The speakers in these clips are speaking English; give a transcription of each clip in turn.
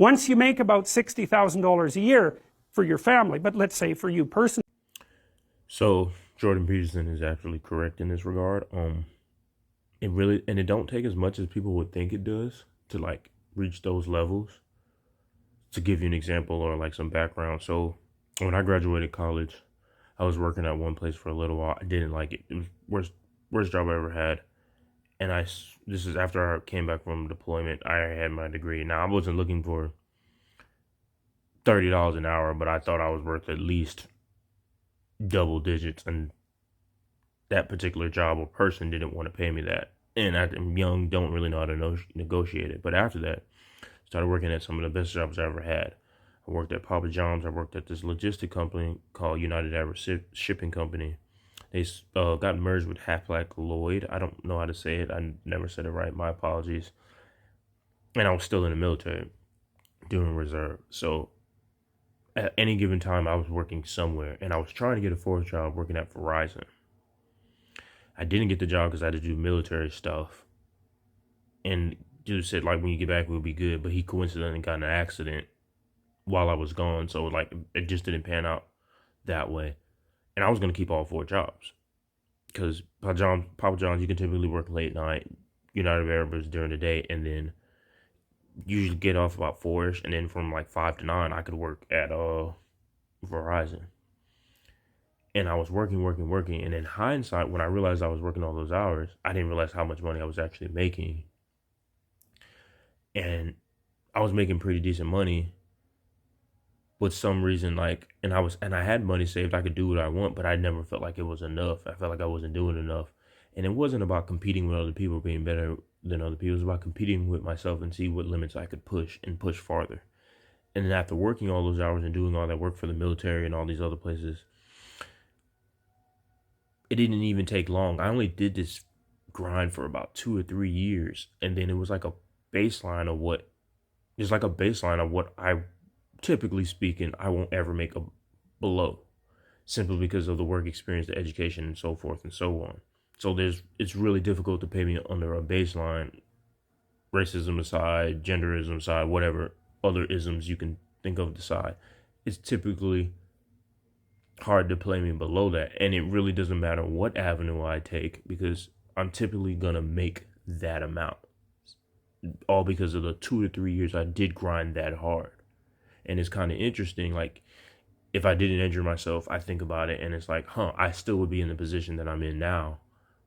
Once you make about $60,000 a year for your family, but let's say for you personally. So Jordan Peterson is actually correct in this regard. It don't take as much as people would think it does to like reach those levels. To give you an example or like some background, so when I graduated college, I was working at one place for a little while. I didn't like it. It was worst job I ever had. And this is after I came back from deployment. I had my degree. Now I wasn't looking for $30 an hour, but I thought I was worth at least double digits, and that particular job or person didn't want to pay me that. And I'm young, don't really know how to negotiate it. But after that, started working at some of the best jobs I ever had. I worked at Papa John's. I worked at this logistic company called United Average Shipping Company. They got merged with Hapag-Lloyd. I don't know how to say it. I never said it right. My apologies. And I was still in the military doing reserve. So at any given time, I was working somewhere. And I was trying to get a fourth job working at Verizon. I didn't get the job because I had to do military stuff. And dude said, like, when you get back, we'll be good. But he coincidentally got in an accident while I was gone. So, like, it just didn't pan out that way. And I was going to keep all four jobs. Because Papa John's, you can typically work late night, United Airways during the day, and then usually get off about 4-ish. And then from like 5 to 9, I could work at Verizon. And I was working. And in hindsight, when I realized I was working all those hours, I didn't realize how much money I was actually making. And I was making pretty decent money. With some reason, like, and I had money saved. I could do what I want, but I never felt like it was enough. I felt like I wasn't doing enough. And it wasn't about competing with other people, being better than other people. It was about competing with myself and see what limits I could push and push farther. And then after working all those hours and doing all that work for the military and all these other places, it didn't even take long. I only did this grind for about 2 or 3 years. And then it was like a baseline of what I, typically speaking, I won't ever make a below, simply because of the work experience, the education, and so forth and so on. So it's really difficult to pay me under a baseline, racism aside, genderism aside, whatever other isms you can think of aside. It's typically hard to play me below that. And it really doesn't matter what avenue I take, because I'm typically going to make that amount. All because of the 2 to 3 years I did grind that hard. And it's kind of interesting, like, if I didn't injure myself, I think about it and it's like, I still would be in the position that I'm in now,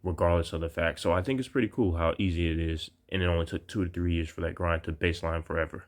regardless of the fact. So I think it's pretty cool how easy it is. And it only took 2 to 3 years for that grind to baseline forever.